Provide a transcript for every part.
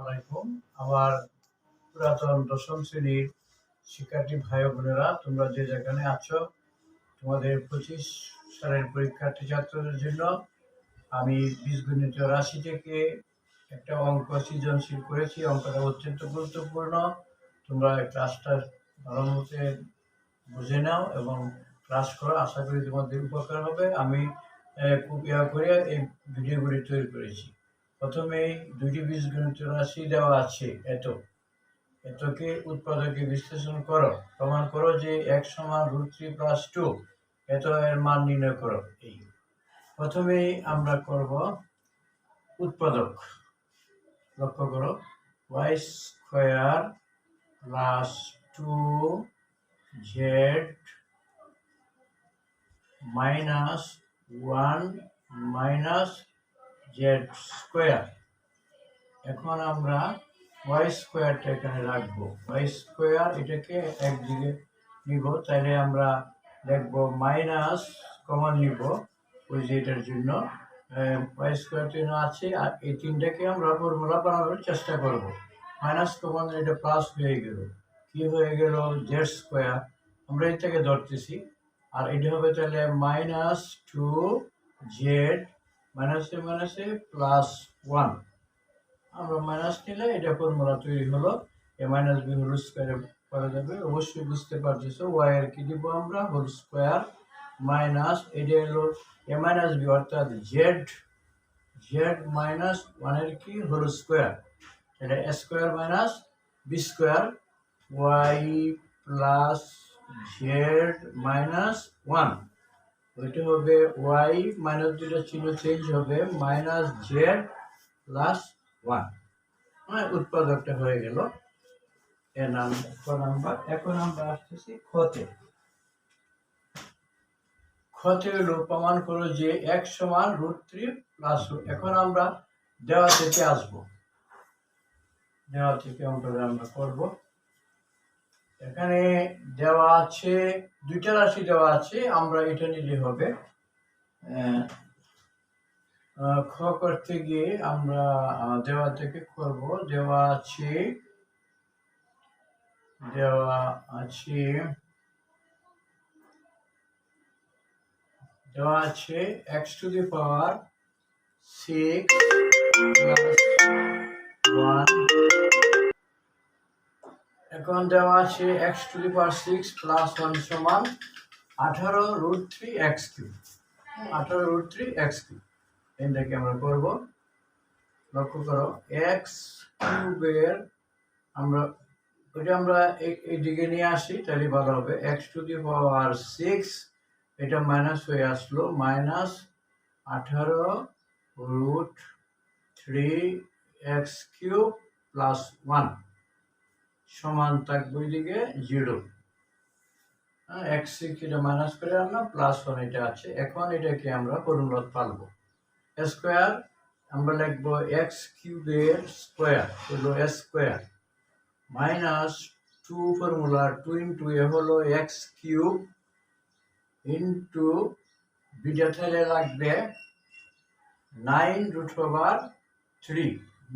আলাইকুম। আমার পুরাতন দশম শ্রেণীর শিক্ষার্থী ভাই বোনেরা, তোমরা যে যেখানে আছো, তোমাদের 25 সালের পরীক্ষার্থী ছাত্রদের জন্য আমি বীজগণিত রাশি থেকে একটা অঙ্ক সৃজনশীল করেছি। অঙ্কটা অত্যন্ত গুরুত্বপূর্ণ। তোমরা ক্লাসটা ভালো মতো বুঝে নাও এবং ক্লাস করো। আশা করি তোমাদের উপকার হবে। আমি খুব করে এই ভিডিওগুলি তৈরি করেছি। প্রথমেই দুইটি বীজগণিত রাশি দেওয়া আছে। এতকে উৎপাদকে বিশ্লেষণ করো। প্রমাণ করো যে x সমান √3 + 2। এত এর মান নির্ণয় করো। এই প্রথমেই আমরা করব উৎপাদক। লক্ষ্য করো, y² + 2z - 1 - z²। এখন আমরা y² এখানে রাখবো। y² এটাকে একদিকে নিব, তাইলে আমরা লিখবো মাইনাস, কমন নিব ওই যে এটার জন্য y² আছে। আর এই তিনটাকে আমরা ফর্মুলা বানানোর চেষ্টা করব। মাইনাস কমন, এটা প্লাস হয়ে গেল। কি হয়ে গেল? z²। আমরা এটাকে ধরতেছি, আর এটা হবে তাহলে -2z মাইনাসে মাইনাসে +1। আমরা মাইনাস নিলে এটা ফর্মুলা তৈরি হলো। a - b হোল স্কয়ারে করা যাবে। অবশ্যই বুঝতে পারতেছো y এর কি দিব আমরা? হোল স্কয়ার মাইনাস এটা হলো a - b অর্থাৎ z -1 এর কি হোল স্কয়ার। এটা a square minus b square y plus z -1। ওইটা হবে y মাইনাস দুইটা চিহ্ন চেঞ্জ হবে -z +1। উৎপাদকটা হয়ে গেল এর নাম্বার। এখন আমরা আসতেছি ক্ষতে। হলো প্রমাণ করো যে x সমান √3 + 2। এখন আমরা দেওয়া থেকে আসবো। দেওয়া থেকে অঙ্কটা আমরা করব। এখানে দেওয়া আছে দুইটা রাশি দেওয়া আছে, আমরা এটা নিলে হবে। খ করতে গিয়ে আমরা দেওয়া থেকে করব। দেওয়া আছে x⁶ + 1। এখন দেওয়া আছে x⁶ + 1 সমান 18√3x³। 18√3x³। এটাকে আমরা করব। লক্ষ্য করো, x³ এর আমরা এই দিকে নিয়ে আসি, তাহলে ভালো হবে। x⁶ এটা মাইনাস হয়ে আসলো, -18√3x³ + 1 সমান থাকবে ওইদিকে 0। x6 এটা মাইনাস করে আনলাম, +1 এটা আছে। এখন এটাকে আমরা ফর্মুলা পালবো। স্কয়ার আমরা লিখবো x³ এর স্কয়ার হলো স্কয়ার -2 ফর্মুলা 2 * a হলো x³ ইন্টু বিটা থেকে লাগবে 9√3।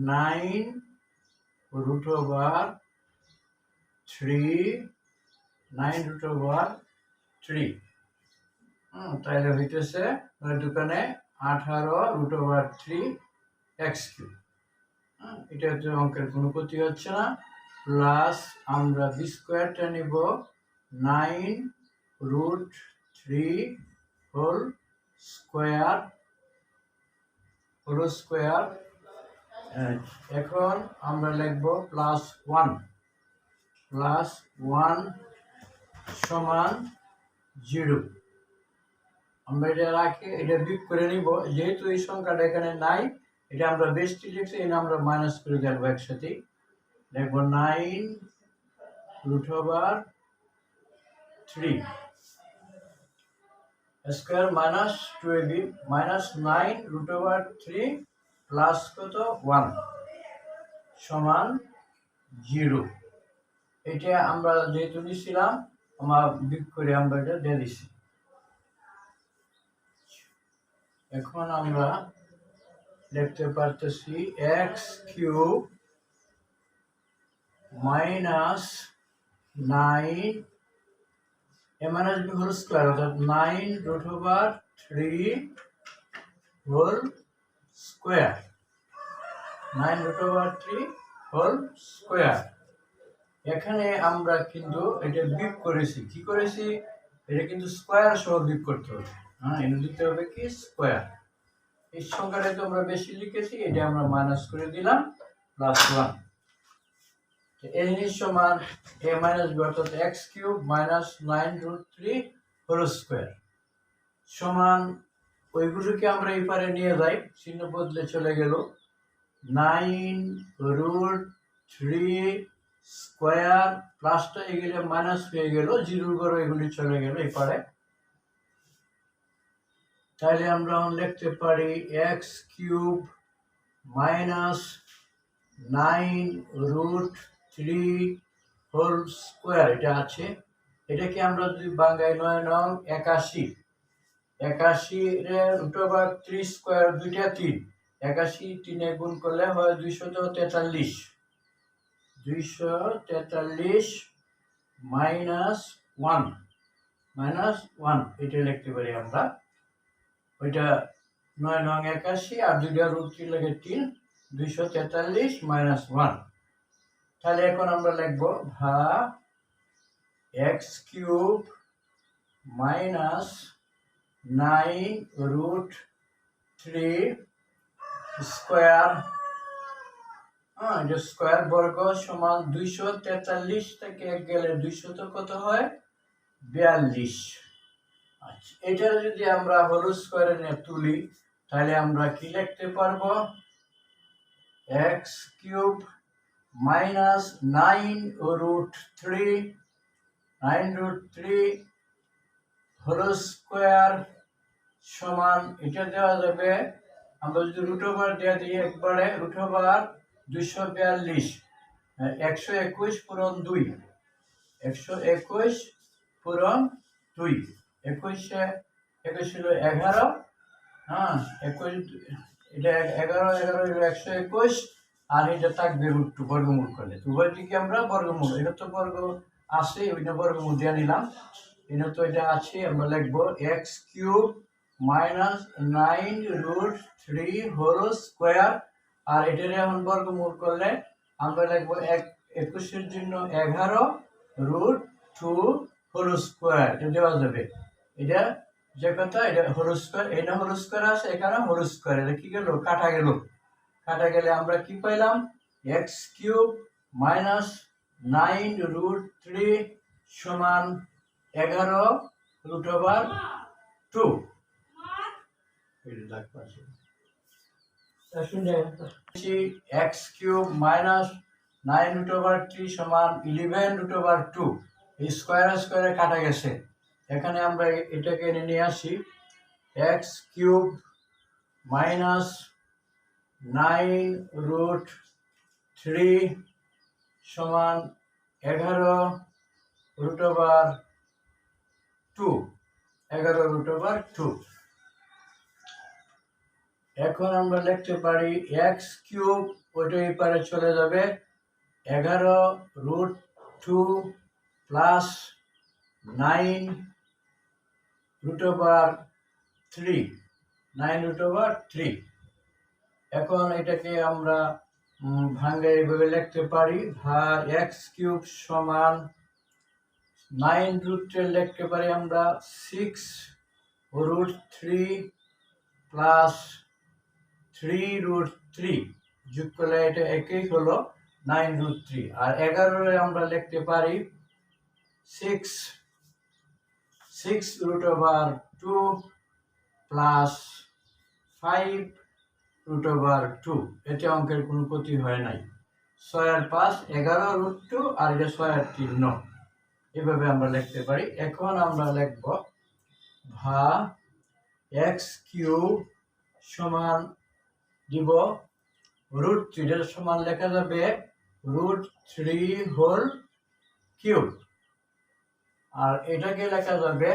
9√3 তাইলে হইতেছে দোকানে 18√3x³। এটা হচ্ছে অঙ্কের কোনো ক্ষতি হচ্ছে না। প্লাস আমরা b² নিব 9√3 হোল স্কয়ার। এখন আমরা লিখব +1 সমান 0। আমরা এটা রাখি, এটা বিয়োগ করে নিব। যেহেতু এই সংখ্যাটা এখানে নাই, এটা আমরা বেশি লিখছি, এটা আমরা মাইনাস করে দেব একসাথে। দেখবো 9√3 স্কয়ার -2ab -9√3 প্লাস কত 1 সমান 0। এটা আমরা যেহেতু নিছিলাম, আমরা বিয়োগ করে আমরা এটা দিয়ে দিছি। এখন আমরা দেখতে পারতেছি x³ minus 9 a minus b whole square, অর্থাৎ 9√3 হোল স্কোয়ার, 9√3 হোল স্কোয়ার। এখানে আমরা কিন্তু এটা বিয়োগ করেছি, কি করেছি, এটা কিন্তু স্কোয়ার সহ বিয়োগ করতে হবে। হ্যাঁ, এটা দিতে হবে কি স্কোয়ার। এই সংখ্যাটা তো আমরা বেশি লিখেছি, এটা আমরা মাইনাস করে দিলাম +1। এই জিনিস সমান a minus b অর্থাৎ x³ minus 9√3 হোল স্কোয়ার সমান, ওইগুলোকে আমরা এই পারে নিয়ে যাই, চিহ্ন বদলে চলে গেল 9√3 স্কোয়ার, প্লাসটা এগুলো মাইনাস হয়ে গেল, জিরোর ঘরে এগুলি চলে গেল এই পারে। তাহলে আমরা লিখতে পারি x³ minus 9√3 হোল স্কোয়ার, এটা আছে। এটাকে আমরা যদি বাংলায় 9 81, 81√3 স্কোয়ার, দুইটা 3, 81 3 গুণ করলে হয় 243, 243 -1 এটা লিখতে পারি আমরা। ওইটা 9 81 আর দুইটা √3 লাগে 3, 243 -1। তাহলে এখন আমরা লিখব ভা x³ minus 9√3 স্কোয়ার, এটা স্কোয়ার বর্গ সমান 243 থেকে 1 গেলে 200 তো কত হয় 42। আচ্ছা, এটা যদি আমরা হোল স্কোয়ারে নিয়ে তুলি তাহলে আমরা কি লিখতে পারবো, x³ minus 9√3 হোল স্কোয়ার সমান, এটা দেওয়া যাবে, আমরা যদি রুট ওভার দেওয়া দিই একবারে, রুট ওভার 242, 121 পূরণ 2, 121 পূরণ 2, 21 হলো 11, হ্যাঁ 21, এটা 11 আর এটা থাকবে √2 বর্গমূল করলে, উভয় দিকে আমরা বর্গমূল, এটা তো বর্গ আছে, ওইটা বর্গমূল দিয়ে নিলাম, এটা তো এটা আছে, আমরা লিখবো x³ minus 9√3 হোল স্কোয়ার, আর এটার এখন বর্গমূল করলে আমরা লিখবো 21 এর জন্য 11√2 হোল স্কোয়ার, এটা দেওয়া যাবে। এটা যে কথা, এটা হোল স্কোয়ার, এটা হোল স্কোয়ার আছে, এখানে হোল স্কোয়ার, এটা কি গেল কাটা গেল, কাটা গেলে আমরা কি পাইলাম, x³ minus 9√3 সমান 11√2। x³ minus 9√3 সমান 11√2, এই স্কোয়ার স্কোয়ারে কাটা গেছে, এখানে আমরা এটাকে এনে নিয়ে আসি, x³ minus 9√3 সমান 11√2। এখন আমরা লিখতে পারি x³ ওইটা এই পারে চলে যাবে, 11√2 প্লাস 9√3। এখন এটাকে আমরা ভাঙে এইভাবে লিখতে পারি, ভাগ x³ সমান 9√3 লিখতে পারি আমরা 6√3 প্লাস 3√3, যোগ করলে এটা একই হলো 9√3, আর 11 আমরা লিখতে পারি 6√2 প্লাস 5√2। এটা অঙ্কের কোনো ক্ষতি হয় নাই, 6 আর 5 11√2, আর এটা 6 আর 3 9, এভাবে আমরা লিখতে পারি। এখন আমরা লিখব ভা x³ সমান দিব √3, এর সমান লেখা যাবে √3 হোল কিউব, আর এটাকে লেখা যাবে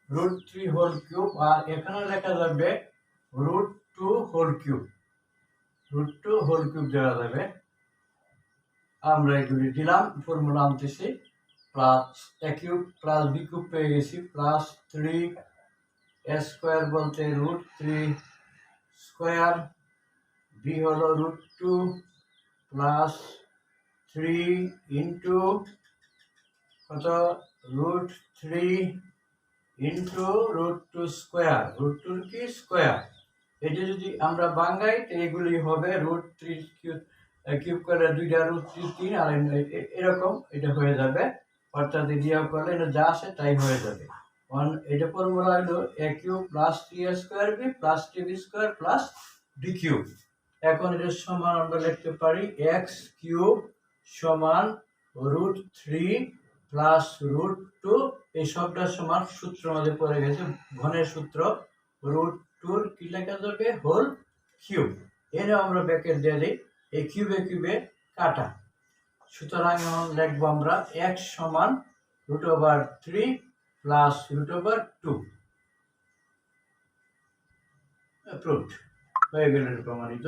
√3 হোল কিউব, আর এখানে লেখা যাবে √2 হোল কিউব, √2 হোল কিউব দেওয়া যাবে। আমরা এগুলি দিলাম, ফর্মুলা আনতেছি, প্লাস এ কিউব প্লাস বি কিউব পেয়ে গেছি, প্লাস 3 এ স্কোয়ার বলতে √3 স্কোয়ার, বি হলো √2 প্লাস 3 ইন্টু কত √3 ইন্টু √2 স্কোয়ার, √2 কি স্কোয়ার। এটা যদি আমরা বাঙ্গাই তো এগুলি হবে √3 কিউব করে 2টা √3 3 আর এরকম এটা হয়ে যাবে, অর্থাৎ এদিকে করলে এটা যা আসে তাই হয়ে যাবে। এটা ফর্মুলা হলো a cube plus 3a square B plus 3b square plus B cube. এখন এটার সমান আমরা লিখতে পারি x কিউব সমান √3 প্লাস √2, এই সবটার সমান সূত্র আমাদের পড়ে গেছে ঘনের সূত্র, √2 কি লেখা যাবে হোল কিউব। এর আমরা ব্র্যাকেট দিয়ে দিই, এই কিউবে কিউবে কাটা, সুতরাং এখন লিখবো আমরা x সমান √3 প্লাস √2 অ্যাপ্রুভড হয়ে গেল, প্রমাণিত।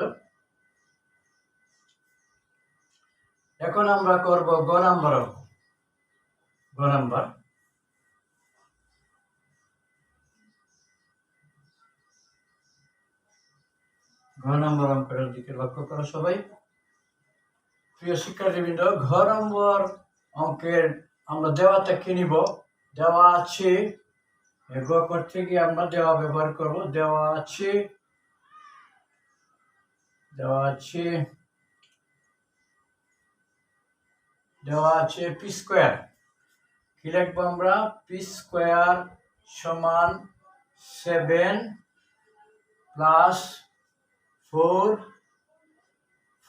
এখন আমরা করব গ নাম্বার অঙ্কের দিকে লক্ষ্য করো সবাই। প্রিয় শিক্ষার্থীবৃন্দ, ঘ নম্বর অঙ্কের আমরা দেওয়াটা কি নিব, দেওয়া আছে গ করতে গিয়ে আমরা দেওয়া ব্যবহার করব। দেওয়া আছে পি স্কোয়ার, কি লিখবো আমরা, পি স্কোয়ার সমান 7 প্লাস 4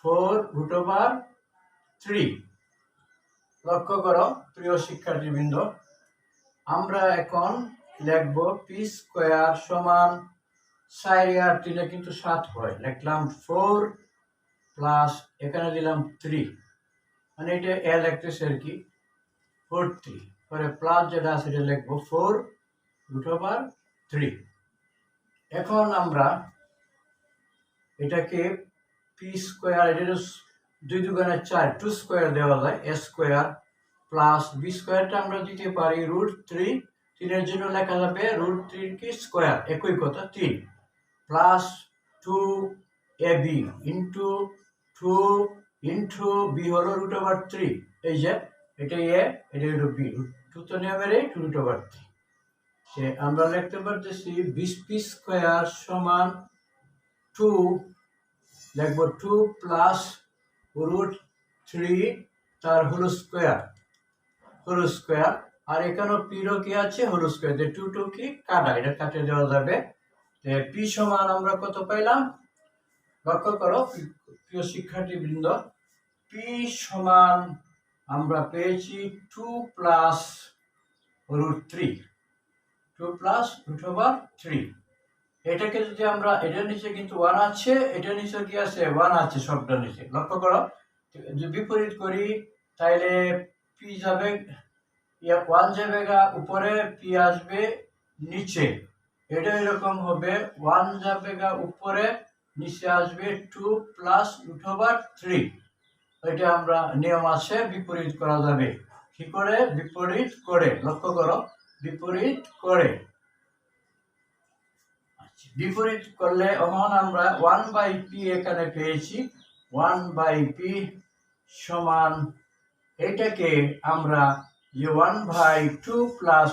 √3। লক্ষ্য করো প্রিয় শিক্ষার্থীবৃন্দ, আমরা এখন লিখবো পি স্কোয়ার সমান 4 আর 3 কিন্তু 7 হয়, লিখলাম 4 প্লাস এখানে দিলাম 3, মানে এটা এ লিখতেছে আর কি 4/3, পরে প্লাস যেটা আছে সেটা লিখবো 4√3। এখন আমরা এটাকে পি স্কোয়ার, এটা 2 দুগুণে 4 2 স্কোয়ার দেওয়া যায়, এ স্কোয়ার প্লাস বি স্কোয়ারটা আমরা দিতে পারি √3, 3 এর জন্য লেখা যাবে √3 কি স্কোয়ার, একই কথা 3 plus 2ab into 2 into B হলো √3, এই যে এটা এ এটা হলো বি, 2 তো নিয়মের এই 2√3, সে আমরা লিখতে পারতেছি 20 পি স্কোয়ার সমান 2, লিখবো 2 প্লাস √3 তার হোল স্কোয়ার, আর এখানেও পিরও কি আছে হোল স্কোয়ার, 2 কি কাটা, এটা কাটে দেওয়া যাবে। পি সমান আমরা কত পাইলাম, লক্ষ্য করো প্রিয় শিক্ষার্থীবৃন্দ, পি সমান আমরা পেয়েছি 2 প্লাস √3, এটাকে যদি আমরা, এটার নিচে কিন্তু 1 আছে, এটার নিচে কি আছে 1 আছে, সবটার নিচে লক্ষ্য করো, যদি বিপরীত করি তাহলে পি যাবে 1 যাবে উপরে, পি আসবে নিচে, এটা এরকম হবে 1 যাবে উপরে, নিচে আসবে 2 প্লাস √3, এটা আমরা নিয়ম আছে বিপরীত করা যাবে, কি করে, বিপরীত করে, লক্ষ্য করো বিপরীত করে, বিপরীত করলে এখন আমরা 1/p এখানে পেয়েছি, 1/p সমান এটাকে আমরা যে 1/2 প্লাস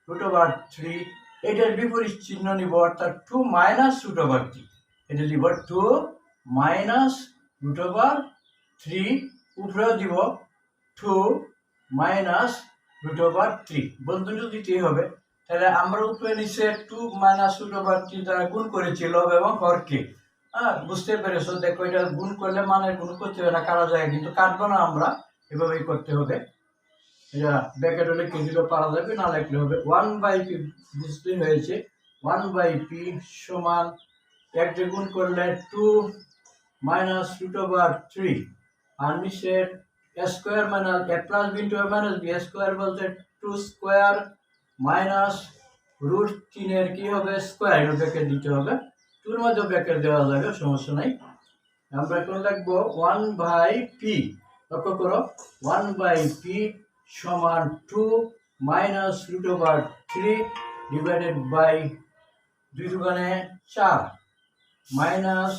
√3, এটার বিপরীত চিহ্ন নিব, অর্থাৎ 2 মাইনাস √3, এটা দিব 2 মাইনাস √3, উপরেও দিব 2 মাইনাস √3, বন্ধুটা দিতেই হবে। তাহলে আমরা উপরে নিচে 2 মাইনাস √3 দ্বারা গুণ করেছি লব এবং হরকে, বুঝতে পেরেছো, দেখো এটা গুণ করলে মানের গুণ করতে হবে না, কাটা যায়, কিন্তু কাটবো না আমরা, এভাবেই করতে হবে, এটা ব্র্যাকেট হলে কে দিলেও পারা যাবে, না লিখলে হবে 1/p, বুঝতে হয়েছে, 1/p সমান এক দিয়ে গুণ করলে 2 মাইনাস √3, আর নিচে a square minus a plus B into a minus B, square বলতে 2 স্কোয়ার মাইনাস √3 এর কি হবে স্কোয়ার, এর ব্র্যাকেট দিতে হবে, 2 এর মধ্যে ব্র্যাকেট দেওয়া যাবে, সমস্যা নাই। আমরা এখন লিখবো 1/p লক্ষ্য করো 1/p সমান 2 মাইনাস √3 ডিভাইডেড বাই 2 দুগুণে 4 মাইনাস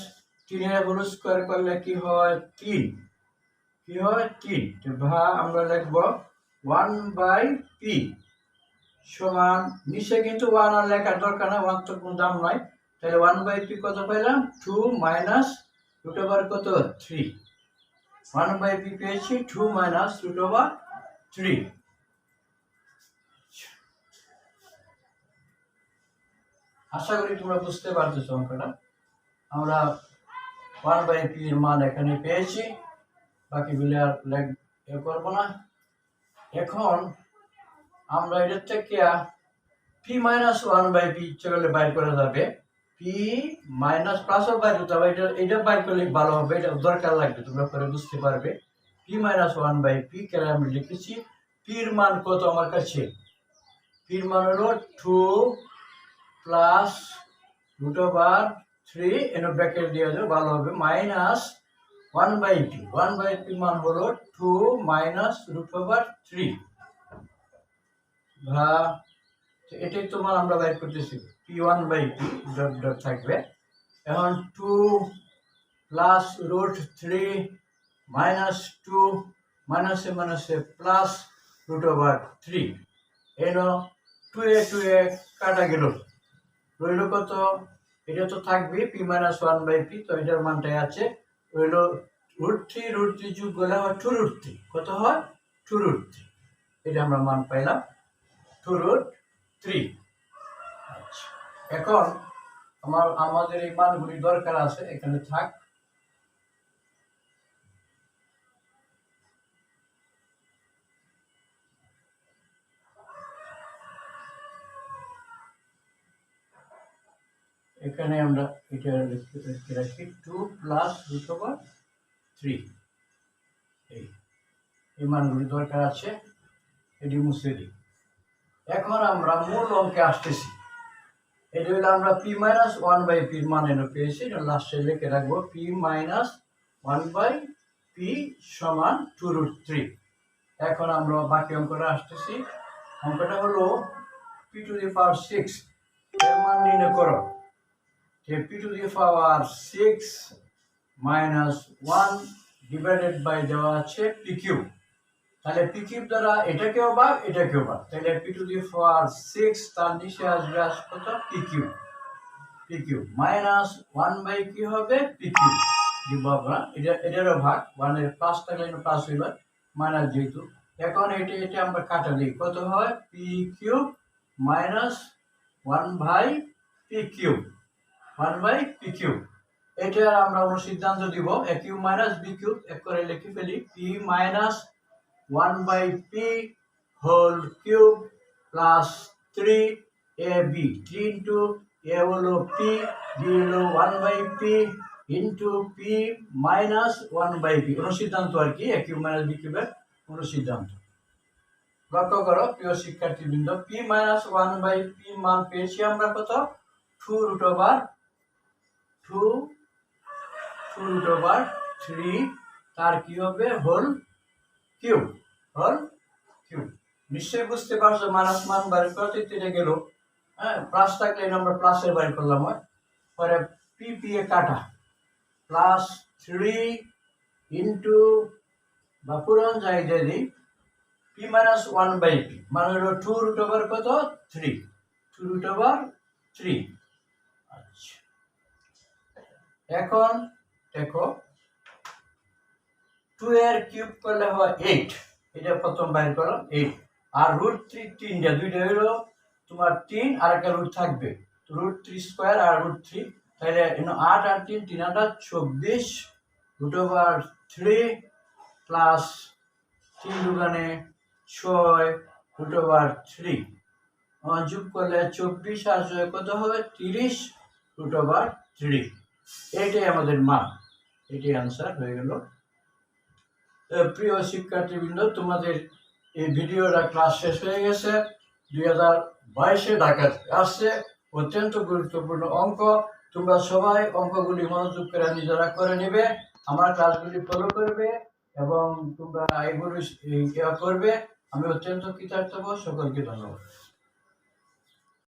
3 হোল স্কয়ার করলে কি হয় 3 কি হয় 3 ভা আমরা লিখব 1/p সমান নিচে কিন্তু 1 আর লেখার দরকার না 1 তো কোনো দাম নাই তাহলে 1/p কত পেলাম 2 মাইনাস কত 3 1/p পেয়েছি 2 মাইনাস √3 আশা করি তোমরা বুঝতে পারতেছো অঙ্কটা আমরা 1/p এর মান এখানে পেয়েছি বাকিগুলো আর করব না এখন আমরা এর থেকে p মাইনাস 1/p চলে বাইর করা যাবে p মাইনাস প্লাসও বাইর করতে হবে এটা বাইর করলে ভালো হবে এটা দরকার লাগবে তোমরা পরে বুঝতে পারবে p মাইনাস 1/p কে আমি লিখেছি p এর মান কত আমার কাছে p এর মান হলো 2 প্লাস √3 এর ব্র্যাকেট দিয়ে দাও ভালো হবে মাইনাস 1/p 1/p মান হলো 2 মাইনাস √3 ভা এটাই তোমার আমরা বাইর করতেছি p1/p ডট ডট থাকবে এখন 2 প্লাস √3 মাইনাস 2 মাইনাসে মাইনাসে প্লাস √3 এনো 2 এ কাটা গেল রইল কত এটা তো থাকবে p মাইনাস 1/p তো এটার মানটাই আছে রইল √3 যোগ করলে হয় 2√3 কত হয় 2√3 এটা আমরা মান পাইলাম 2√3 আচ্ছা এখন আমাদের এই মানগুলি দরকার আছে এখানে থাক এখানে আমরা এটা লিখে রাখি 2 প্লাস √3 এই মানগুলি দরকার আছে এটি মুছে দিই এখন আমরা মূল অঙ্কে আসতেছি এটা হলো আমরা p মাইনাস 1/p মান এনে পেয়েছি এটা লাস্টে লিখে রাখবো p মাইনাস 1/p সমান 2√3 এখন আমরা বাকি অঙ্কটা আসতেছি অঙ্কটা হলো p টু দি পাওয়ার 6 এর মান নির্ণয় করো যে p to the power 6 minus 1 divided by দেওয়া আছে p কিউব তাহলে p কিউব দ্বারা এটাকেও ভাগ এটাকেও ভাগ তাহলে p টু দি পাওয়ার 6 তার নিচে আসবে কত p কিউব মাইনাস 1 কি হবে p কিউব দিব আমরা এটারও ভাগ 1 এর প্লাস থাকলে প্লাস হইল মাইনাস যেহেতু এখন এটা আমরা কাটা দিই কত হয় p cube minus 1/p cube 1/p cube এটা আমরা অনুসিদ্ধান্ত দিব a cube minus b cube এক করে লিখে ফেলি p minus 1/p whole cube plus 3ab 3 into a হলো p b হলো 1/p into p minus 1/p অনুসিদ্ধান্ত আর কি a কিউব মাইনাস b কিউবের অনুসিদ্ধান্ত লক্ষ্য করো প্রিয় শিক্ষার্থীবৃন্দ p মাইনাস 1/p মান পেয়েছি আমরা কত 2√3 তার কি হবে হোল কিউব নিশ্চয়ই বুঝতে পারছো মাইনাস মান বার করতে এটা গেল হ্যাঁ প্লাস থাকলে আমরা প্লাসের বাইর করলাম পরে p এ কাটা প্লাস 3 ইন্টু বা পুরন যাই দিই p মাইনাস 1/p মানে হলো 2√3 কত 2√3 আচ্ছা এখন দেখো 2 এর কিউব করলে হয় 8 এটা প্রথম বাইর করো 8 আর √3 তিনটা দুইটা হলো তোমার 3 আর একটা রুট থাকবে √3 স্কয়ার আর √3 তাহলে 8 আর 3 3 আর 24 √3 প্লাস 3 দুগুণে 6 √3 যোগ করলে 24 আর 6 কত হবে 30 √3 এটাই আমাদের মান এটাই आंसर হয়ে গেল প্রিয় শিক্ষার্থীবৃন্দ তোমাদের এই ভিডিওটা ক্লাস শেষ হয়ে গেছে 2022 ঢাকা আসছে অত্যন্ত গুরুত্বপূর্ণ অঙ্ক তোমরা সবাই অঙ্কগুলি মনোযোগ করে নিজেরা করে নেবে আমার ক্লাসগুলি ফলো করবে এবং তোমরা এগুলো ইয়া করবে। আমি অত্যন্ত কৃতার্থ। সকলকে ধন্যবাদ।